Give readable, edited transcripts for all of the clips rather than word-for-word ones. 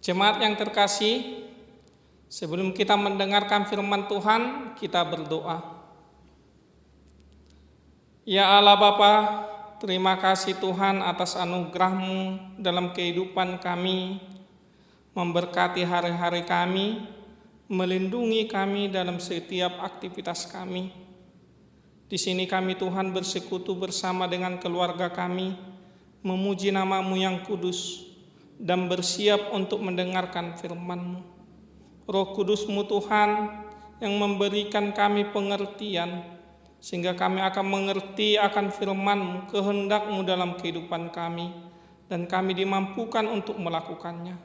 Jemaat yang terkasih, sebelum kita mendengarkan firman Tuhan, kita berdoa. Ya Allah Bapa, terima kasih Tuhan atas anugerah-Mu dalam kehidupan kami, memberkati hari-hari kami, melindungi kami dalam setiap aktivitas kami. Di sini kami Tuhan bersekutu bersama dengan keluarga kami, memuji nama-Mu yang kudus, dan bersiap untuk mendengarkan firman-Mu. Roh Kudus-Mu Tuhan yang memberikan kami pengertian, sehingga kami akan mengerti akan firman-Mu, kehendak-Mu dalam kehidupan kami, dan kami dimampukan untuk melakukannya.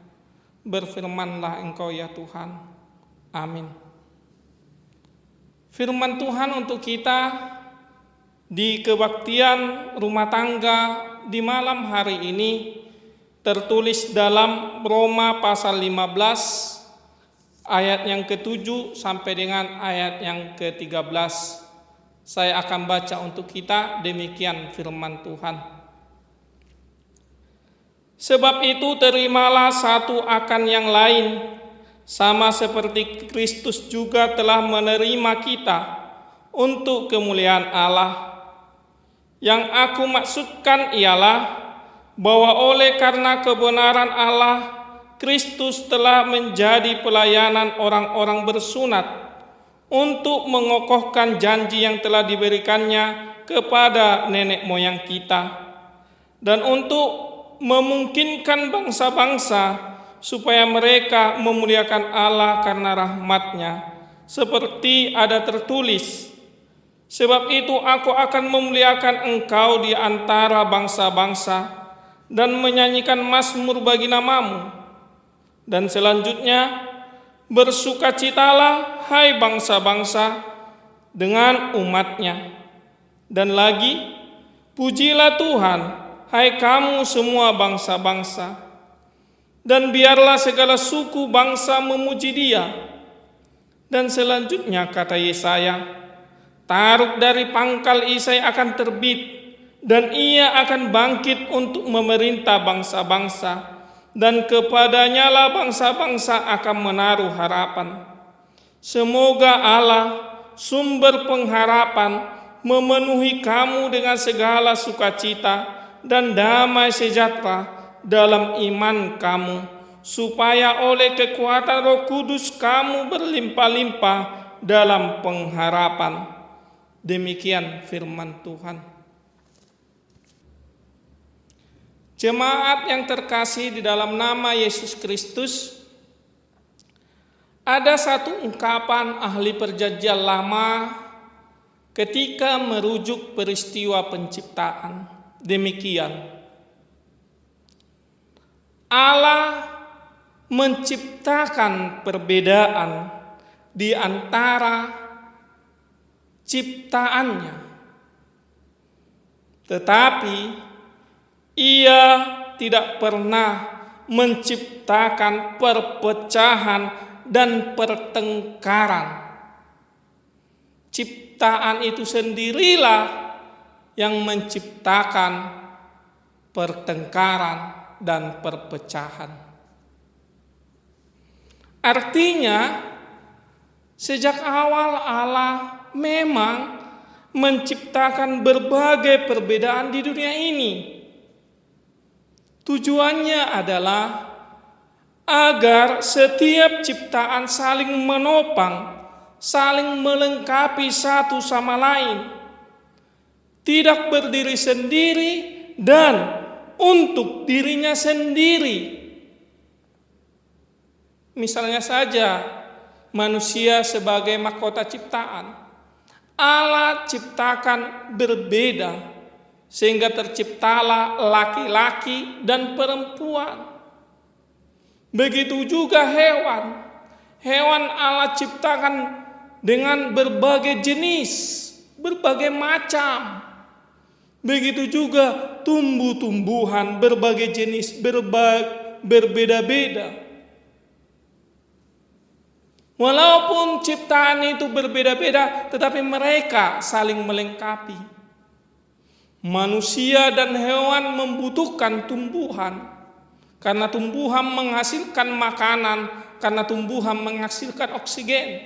Berfirmanlah Engkau ya Tuhan. Amin. Firman Tuhan untuk kita di kebaktian rumah tangga di malam hari ini tertulis dalam Roma pasal 15 ayat yang ke-7 sampai dengan ayat yang ke-13. Saya akan baca untuk kita, demikian firman Tuhan. Sebab itu terimalah satu akan yang lain, sama seperti Kristus juga telah menerima kita untuk kemuliaan Allah. Yang aku maksudkan ialah bahwa oleh karena kebenaran Allah, Kristus telah menjadi pelayanan orang-orang bersunat untuk mengokohkan janji yang telah diberikannya kepada nenek moyang kita, dan untuk memungkinkan bangsa-bangsa supaya mereka memuliakan Allah karena rahmat-Nya, seperti ada tertulis, sebab itu aku akan memuliakan engkau di antara bangsa-bangsa dan menyanyikan mazmur bagi nama-Mu. Dan selanjutnya, bersukacitalah hai bangsa-bangsa dengan umat-Nya. Dan lagi, pujilah Tuhan hai kamu semua bangsa-bangsa. Dan biarlah segala suku bangsa memuji Dia. Dan selanjutnya kata Yesaya, taruk dari pangkal Isai akan terbit, dan Ia akan bangkit untuk memerintah bangsa-bangsa, dan kepadanya lah bangsa-bangsa akan menaruh harapan. Semoga Allah, sumber pengharapan, memenuhi kamu dengan segala sukacita dan damai sejahtera dalam iman kamu, supaya oleh kekuatan Roh Kudus kamu berlimpah-limpah dalam pengharapan. Demikian firman Tuhan. Jemaat yang terkasih di dalam nama Yesus Kristus, ada satu ungkapan ahli perjanjian lama ketika merujuk peristiwa penciptaan. Demikian, Allah menciptakan perbedaan di antara ciptaannya, tetapi Ia tidak pernah menciptakan perpecahan dan pertengkaran. Ciptaan itu sendirilah yang menciptakan pertengkaran dan perpecahan. Artinya, sejak awal Allah memang menciptakan berbagai perbedaan di dunia ini. Tujuannya adalah agar setiap ciptaan saling menopang, saling melengkapi satu sama lain, tidak berdiri sendiri dan untuk dirinya sendiri. Misalnya saja, manusia sebagai mahkota ciptaan, Allah ciptakan berbeda, sehingga terciptalah laki-laki dan perempuan. Begitu juga hewan. Hewan Allah ciptakan dengan berbagai jenis, berbagai macam. Begitu juga tumbuh-tumbuhan berbagai jenis, berbeda-beda. Walaupun ciptaan itu berbeda-beda, tetapi mereka saling melengkapi. Manusia dan hewan membutuhkan tumbuhan, Karena tumbuhan menghasilkan makanan, karena tumbuhan menghasilkan oksigen.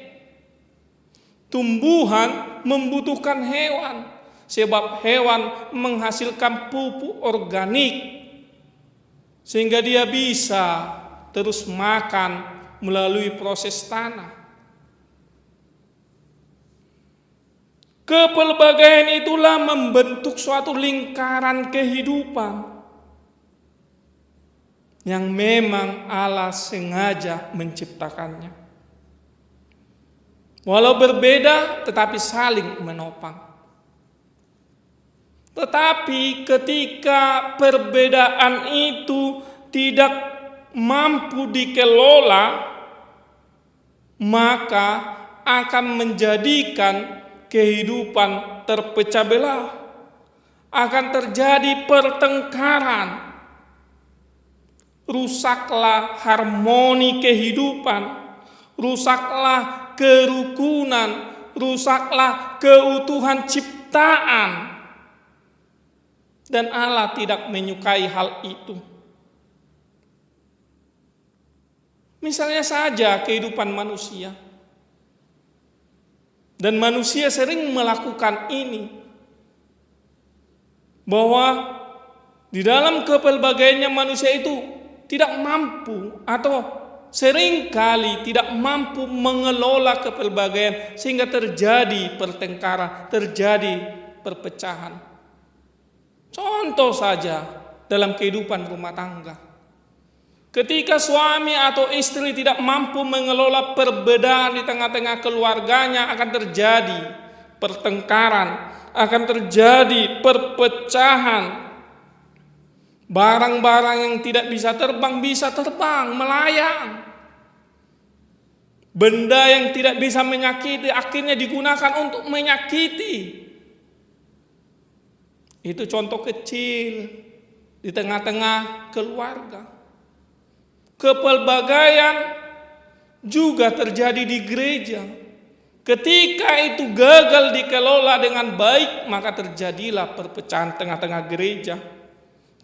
Tumbuhan membutuhkan hewan, sebab hewan menghasilkan pupuk organik, sehingga dia bisa terus makan melalui proses tanah. Kepelbagaian itulah membentuk suatu lingkaran kehidupan yang memang Allah sengaja menciptakannya. Walau berbeda tetapi saling menopang. Tetapi ketika perbedaan itu tidak mampu dikelola, maka akan menjadikan kehidupan terpecah belah. Akan terjadi pertengkaran. Rusaklah harmoni kehidupan, rusaklah kerukunan, rusaklah keutuhan ciptaan. Dan Allah tidak menyukai hal itu. Misalnya saja kehidupan manusia. Dan manusia sering melakukan ini. Bahwa di dalam kepelbagaiannya manusia itu tidak mampu atau seringkali tidak mampu mengelola kepelbagaian sehingga terjadi pertengkaran, terjadi perpecahan. Contoh saja dalam kehidupan rumah tangga. Ketika suami atau istri tidak mampu mengelola perbedaan di tengah-tengah keluarganya, akan terjadi pertengkaran, akan terjadi perpecahan. Barang-barang yang tidak bisa terbang, melayang. Benda yang tidak bisa menyakiti akhirnya digunakan untuk menyakiti. Itu contoh kecil di tengah-tengah keluarga. Kepelbagaian juga terjadi di gereja. Ketika itu gagal dikelola dengan baik, maka terjadilah perpecahan tengah-tengah gereja.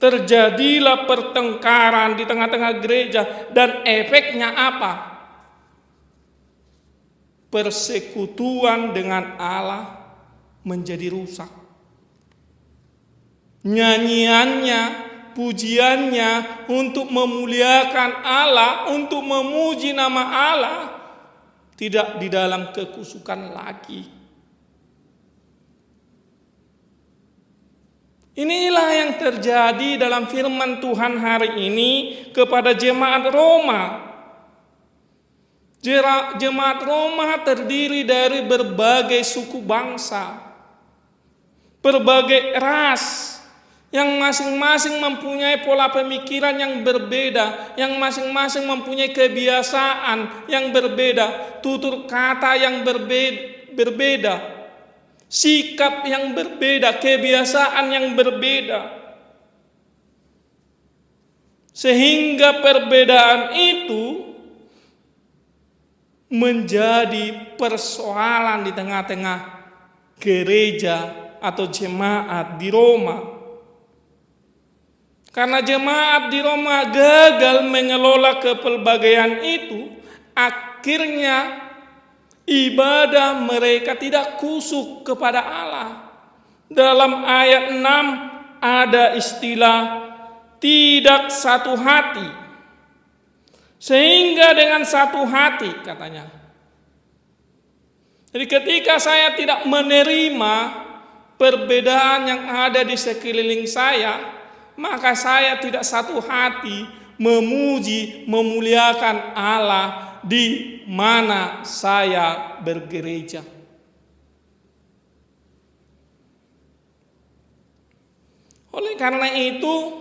Terjadilah pertengkaran di tengah-tengah gereja. Dan efeknya apa? Persekutuan dengan Allah menjadi rusak. Nyanyiannya, pujiannya untuk memuliakan Allah, untuk memuji nama Allah, tidak di dalam kekusukan lagi. Inilah yang terjadi dalam firman Tuhan hari ini kepada jemaat Roma. Jemaat Roma terdiri dari berbagai suku bangsa, berbagai ras, yang masing-masing mempunyai pola pemikiran yang berbeda, yang masing-masing mempunyai kebiasaan yang berbeda, tutur kata yang berbeda, sikap yang berbeda, kebiasaan yang berbeda. Sehingga perbedaan itu menjadi persoalan di tengah-tengah gereja atau jemaat di Roma. Karena jemaat di Roma gagal mengelola kepelbagaian itu, akhirnya ibadah mereka tidak kusuk kepada Allah. Dalam ayat 6 ada istilah tidak satu hati. Sehingga dengan satu hati katanya. Jadi ketika saya tidak menerima perbedaan yang ada di sekeliling saya, maka saya tidak satu hati memuji, memuliakan Allah di mana saya bergereja. Oleh karena itu,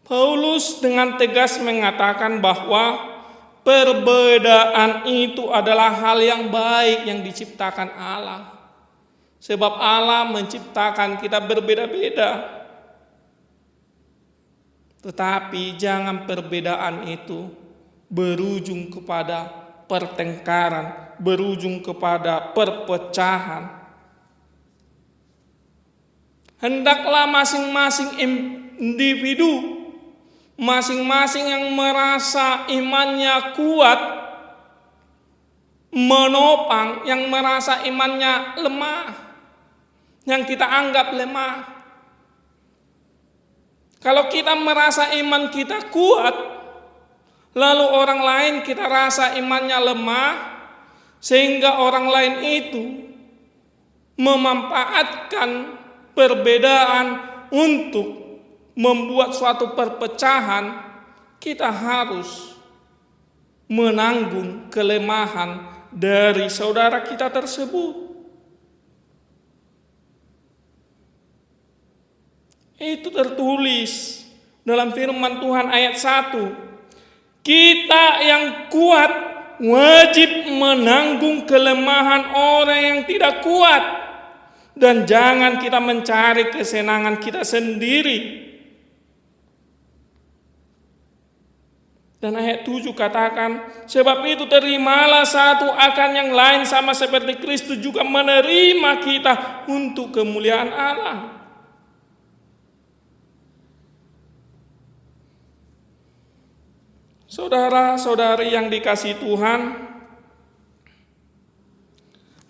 Paulus dengan tegas mengatakan bahwa perbedaan itu adalah hal yang baik yang diciptakan Allah. Sebab Allah menciptakan kita berbeda-beda. Tetapi jangan perbedaan itu berujung kepada pertengkaran, berujung kepada perpecahan. Hendaklah masing-masing individu Masing-masing yang merasa imannya kuat menopang yang merasa imannya lemah, yang kita anggap lemah. Kalau kita merasa iman kita kuat, lalu orang lain kita rasa imannya lemah, sehingga orang lain itu memanfaatkan perbedaan untuk membuat suatu perpecahan, kita harus menanggung kelemahan dari saudara kita tersebut. Itu tertulis dalam firman Tuhan ayat 1. Kita yang kuat wajib menanggung kelemahan orang yang tidak kuat, dan jangan kita mencari kesenangan kita sendiri. Dan ayat 7 katakan, sebab itu terimalah satu akan yang lain sama seperti Kristus juga menerima kita untuk kemuliaan Allah. Saudara-saudari yang dikasihi Tuhan,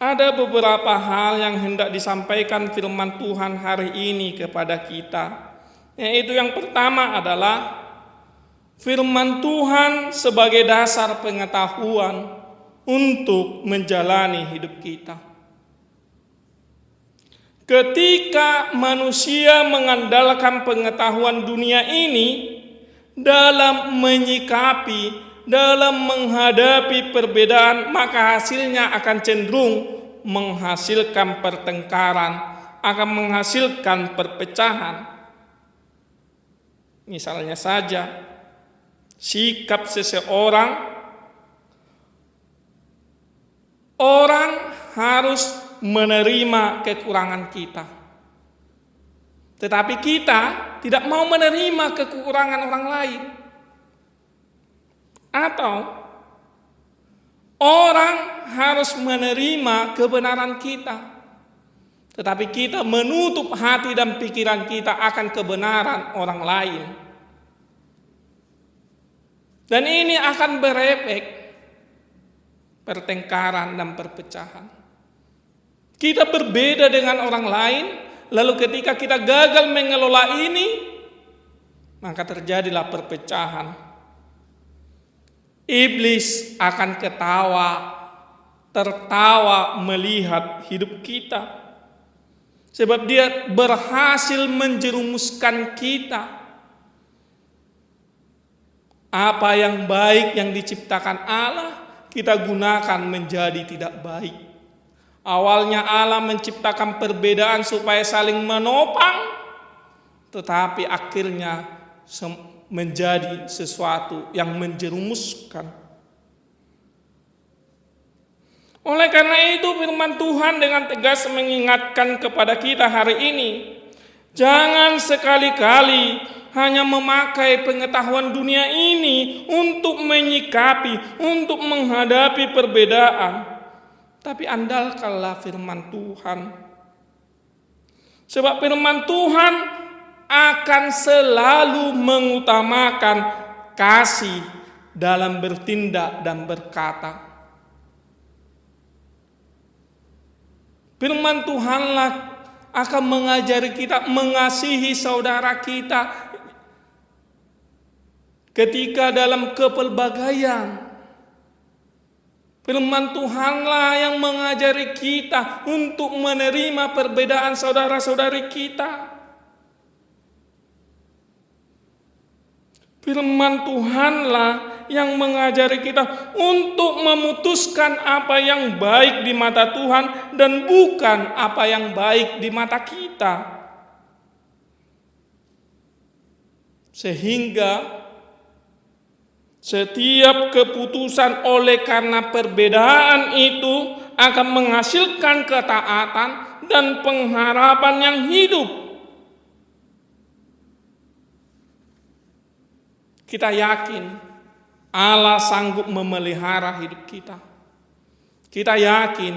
ada beberapa hal yang hendak disampaikan firman Tuhan hari ini kepada kita. Yaitu yang pertama adalah firman Tuhan sebagai dasar pengetahuan untuk menjalani hidup kita. Ketika manusia mengandalkan pengetahuan dunia ini dalam menyikapi, dalam menghadapi perbedaan, maka hasilnya akan cenderung menghasilkan pertengkaran, akan menghasilkan perpecahan. Misalnya saja, sikap seseorang, orang harus menerima kekurangan kita, tetapi kita tidak mau menerima kekurangan orang lain. Atau orang harus menerima kebenaran kita, tetapi kita menutup hati dan pikiran kita akan kebenaran orang lain. Dan ini akan berefek pertengkaran dan perpecahan. Kita berbeda dengan orang lain, lalu ketika kita gagal mengelola ini, maka terjadilah perpecahan. Iblis akan tertawa melihat hidup kita, sebab dia berhasil menjerumuskan kita. Apa yang baik yang diciptakan Allah, kita gunakan menjadi tidak baik. Awalnya Allah menciptakan perbedaan supaya saling menopang, tetapi akhirnya menjadi sesuatu yang menjerumuskan. Oleh karena itu firman Tuhan dengan tegas mengingatkan kepada kita hari ini, jangan sekali-kali hanya memakai pengetahuan dunia ini untuk menyikapi, untuk menghadapi perbedaan, tapi andalkanlah firman Tuhan. Sebab firman Tuhan akan selalu mengutamakan kasih dalam bertindak dan berkata. Firman Tuhanlah akan mengajari kita mengasihi saudara kita ketika dalam kepelbagaian. Firman Tuhanlah yang mengajari kita untuk menerima perbedaan saudara-saudari kita. Firman Tuhanlah yang mengajari kita untuk memutuskan apa yang baik di mata Tuhan dan bukan apa yang baik di mata kita. Sehingga setiap keputusan oleh karena perbedaan itu akan menghasilkan ketaatan dan pengharapan yang hidup. Kita yakin Allah sanggup memelihara hidup kita. Kita yakin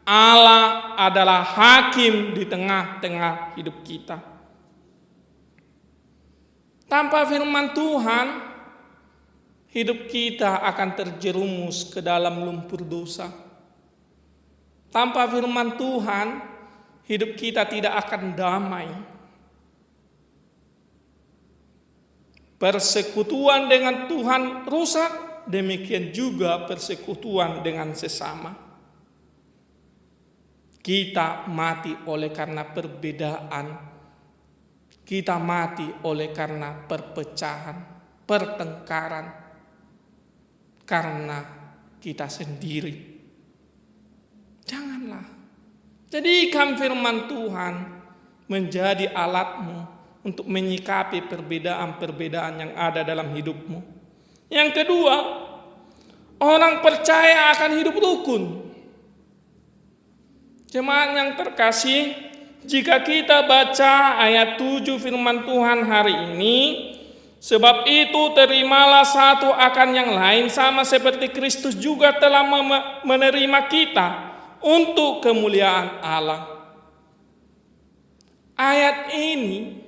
Allah adalah hakim di tengah-tengah hidup kita. Tanpa firman Tuhan, hidup kita akan terjerumus ke dalam lumpur dosa. Tanpa firman Tuhan, hidup kita tidak akan damai. Persekutuan dengan Tuhan rusak, demikian juga persekutuan dengan sesama. Kita mati oleh karena perbedaan. Kita mati oleh karena perpecahan, pertengkaran. Karena kita sendiri. Janganlah. Jadikan firman Tuhan menjadi alatmu untuk menyikapi perbedaan-perbedaan yang ada dalam hidupmu. Yang kedua, orang percaya akan hidup rukun. Jemaat yang terkasih, jika kita baca ayat 7 firman Tuhan hari ini, sebab itu terimalah satu akan yang lain sama seperti Kristus juga telah menerima kita untuk kemuliaan Allah. Ayat ini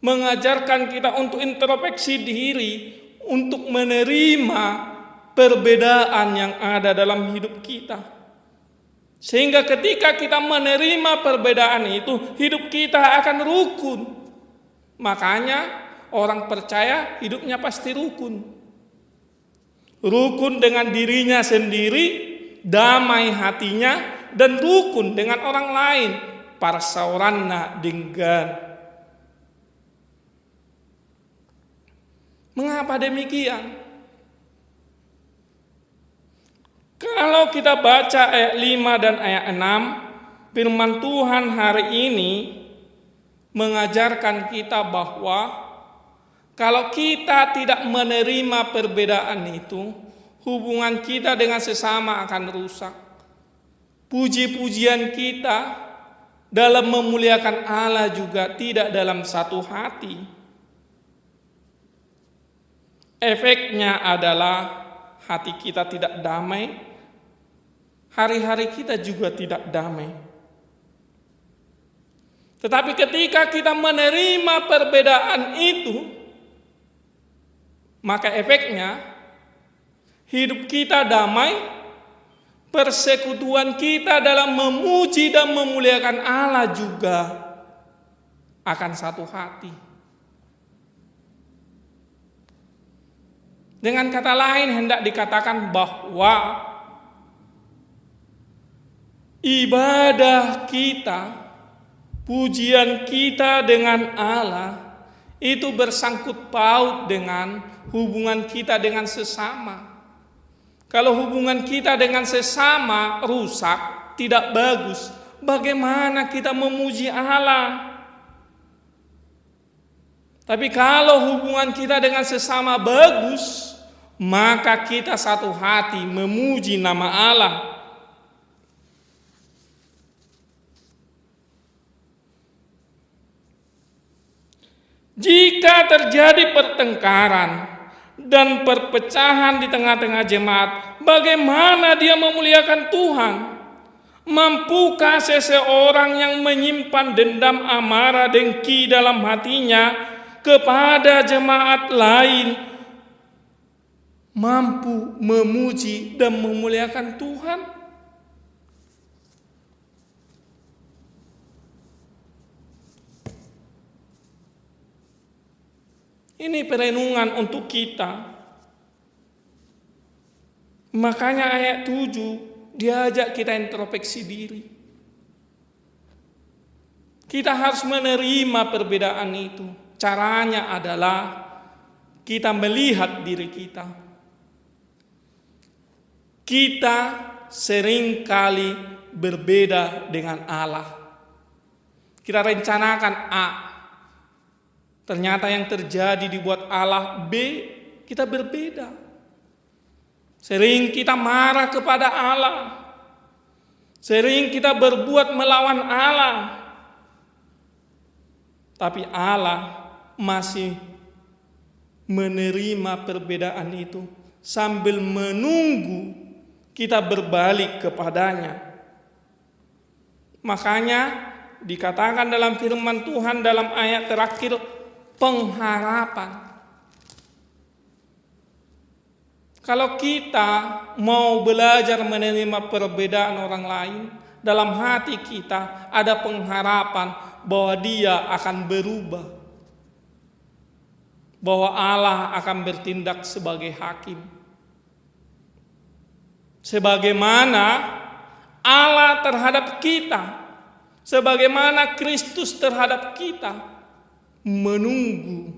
mengajarkan kita untuk introspeksi diri, untuk menerima perbedaan yang ada dalam hidup kita. Sehingga ketika kita menerima perbedaan itu, hidup kita akan rukun. Makanya orang percaya hidupnya pasti rukun. Rukun dengan dirinya sendiri, damai hatinya, dan rukun dengan orang lain. Parsauranna dinggan. Mengapa demikian? Kalau kita baca ayat 5 dan ayat 6, firman Tuhan hari ini mengajarkan kita bahwa kalau kita tidak menerima perbedaan itu, hubungan kita dengan sesama akan rusak. Puji-pujian kita dalam memuliakan Allah juga tidak dalam satu hati. Efeknya adalah hati kita tidak damai, hari-hari kita juga tidak damai. Tetapi ketika kita menerima perbedaan itu, maka efeknya hidup kita damai, persekutuan kita dalam memuji dan memuliakan Allah juga akan satu hati. Dengan kata lain hendak dikatakan bahwa ibadah kita, pujian kita dengan Allah itu bersangkut paut dengan hubungan kita dengan sesama. Kalau hubungan kita dengan sesama rusak, tidak bagus, bagaimana kita memuji Allah? Tapi kalau hubungan kita dengan sesama bagus, maka kita satu hati memuji nama Allah. Jika terjadi pertengkaran dan perpecahan di tengah-tengah jemaat, bagaimana dia memuliakan Tuhan? Mampukah seseorang yang menyimpan dendam, amarah, dengki dalam hatinya kepada jemaat lain mampu memuji dan memuliakan Tuhan? Ini perenungan untuk kita. Makanya ayat 7 diajak kita introspeksi diri. Kita harus menerima perbedaan itu. Caranya adalah kita melihat diri kita. Kita seringkali berbeda dengan Allah. Kita rencanakan A, ternyata yang terjadi dibuat Allah B, kita berbeda. Sering kita marah kepada Allah. Sering kita berbuat melawan Allah. Tapi Allah masih menerima perbedaan itu sambil menunggu kita berbalik kepadanya. Makanya dikatakan dalam firman Tuhan dalam ayat terakhir pengharapan. Kalau kita mau belajar menerima perbedaan orang lain, dalam hati kita ada pengharapan bahwa Dia akan berubah, bahwa Allah akan bertindak sebagai hakim. Sebagaimana Allah terhadap kita, sebagaimana Kristus terhadap kita, menunggu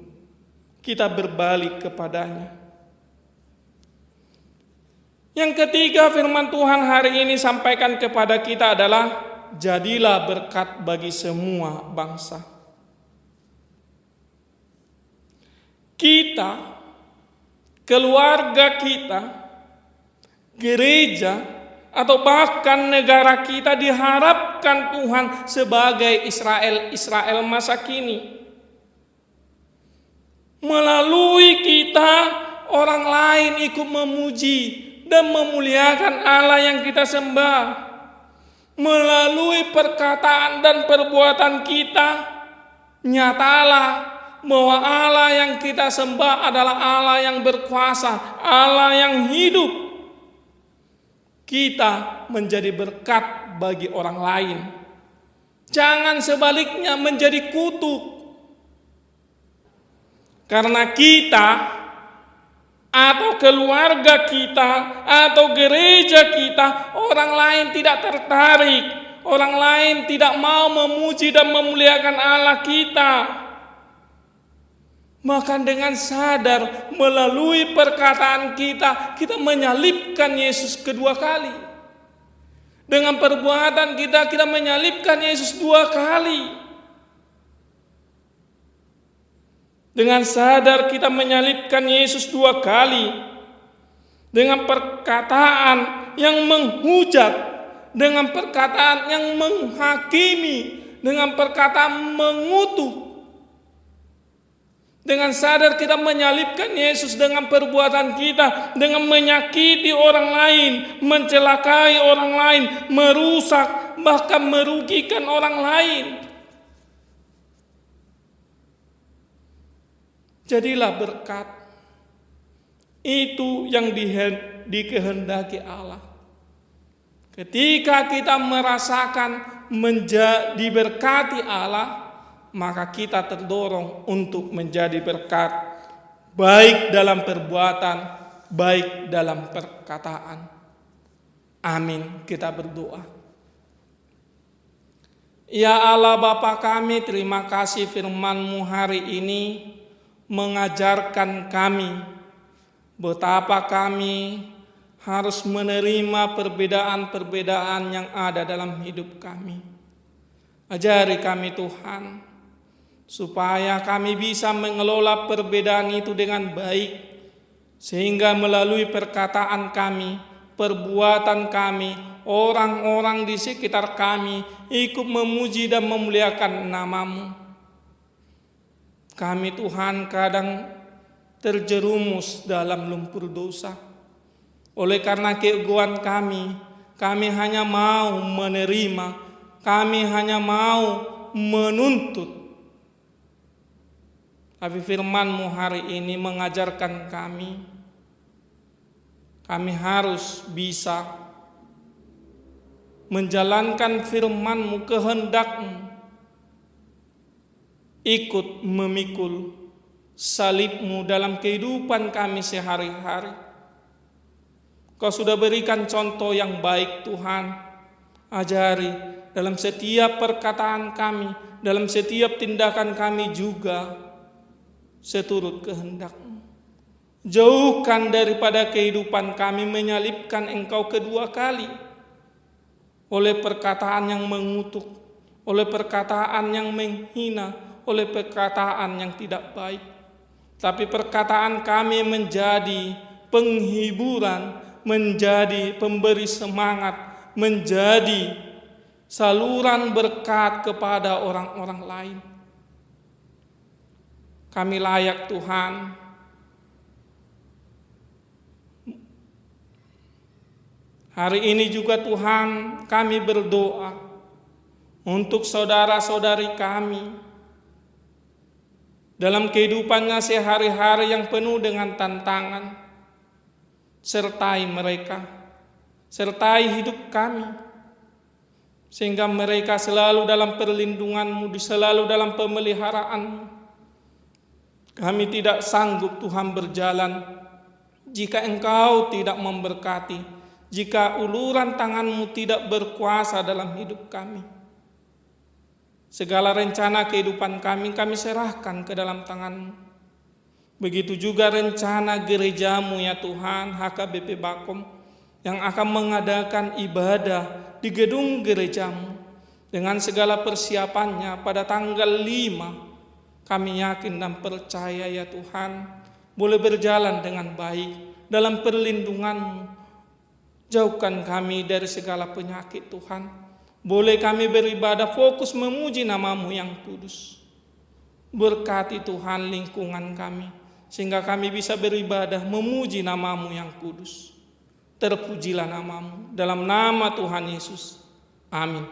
kita berbalik kepadanya. Yang ketiga, firman Tuhan hari ini sampaikan kepada kita adalah jadilah berkat bagi semua bangsa. Kita, keluarga kita, gereja, atau bahkan negara kita diharapkan Tuhan sebagai Israel masa kini. Melalui kita, orang lain ikut memuji dan memuliakan Allah yang kita sembah. Melalui perkataan dan perbuatan kita, nyatalah bahwa Allah yang kita sembah adalah Allah yang berkuasa, Allah yang hidup. Kita menjadi berkat bagi orang lain. Jangan sebaliknya menjadi kutuk. Karena kita atau keluarga kita, atau gereja kita, orang lain tidak tertarik, orang lain tidak mau memuji dan memuliakan Allah kita. Maka dengan sadar melalui perkataan kita, kita menyalibkan Yesus kedua kali. Dengan perbuatan kita menyalibkan Yesus 2 kali. Dengan sadar kita menyalibkan Yesus 2 kali. Dengan perkataan yang menghujat, dengan perkataan yang menghakimi, dengan perkataan mengutuk. Dengan sadar kita menyalibkan Yesus dengan perbuatan kita, dengan menyakiti orang lain, mencelakai orang lain, merusak, bahkan merugikan orang lain. Jadilah berkat. Itu yang dikehendaki Allah. Ketika kita merasakan diberkati Allah, maka kita terdorong untuk menjadi berkat, baik dalam perbuatan, baik dalam perkataan. Amin. Kita berdoa. Ya Allah Bapa kami, terima kasih firman-Mu hari ini mengajarkan kami betapa kami harus menerima perbedaan-perbedaan yang ada dalam hidup kami. Ajari kami Tuhan, supaya kami bisa mengelola perbedaan itu dengan baik, sehingga melalui perkataan kami, perbuatan kami, orang-orang di sekitar kami ikut memuji dan memuliakan nama-Mu. Kami Tuhan kadang terjerumus dalam lumpur dosa. Oleh karena keegoan kami hanya mau menerima, kami hanya mau menuntut. Tapi firman-Mu hari ini mengajarkan kami harus bisa menjalankan firman-Mu, kehendak-Mu, ikut memikul salib-Mu dalam kehidupan kami sehari-hari. Kau sudah berikan contoh yang baik Tuhan. Ajari dalam setiap perkataan kami, dalam setiap tindakan kami juga seturut kehendak-Mu. Jauhkan daripada kehidupan kami menyalibkan Engkau kedua kali oleh perkataan yang mengutuk, oleh perkataan yang menghina, oleh perkataan yang tidak baik. Tapi perkataan kami menjadi penghiburan, menjadi pemberi semangat, menjadi saluran berkat kepada orang-orang lain. Kami layak Tuhan. Hari ini juga Tuhan kami berdoa untuk saudara-saudari kami dalam kehidupannya sehari-hari yang penuh dengan tantangan. Sertai mereka, sertai hidup kami, sehingga mereka selalu dalam perlindungan-Mu, selalu dalam pemeliharaan-Mu. Kami tidak sanggup Tuhan berjalan jika Engkau tidak memberkati, jika uluran tangan-Mu tidak berkuasa dalam hidup kami. Segala rencana kehidupan kami serahkan ke dalam tangan-Mu. Begitu juga rencana gereja-Mu ya Tuhan, HKBP Bakom, yang akan mengadakan ibadah di gedung gereja-Mu dengan segala persiapannya pada tanggal 5. Kami yakin dan percaya ya Tuhan, boleh berjalan dengan baik dalam perlindungan-Mu. Jauhkan kami dari segala penyakit Tuhan. Boleh kami beribadah fokus memuji nama-Mu yang kudus. Berkati Tuhan lingkungan kami, sehingga kami bisa beribadah memuji nama-Mu yang kudus. Terpujilah nama-Mu dalam nama Tuhan Yesus. Amin.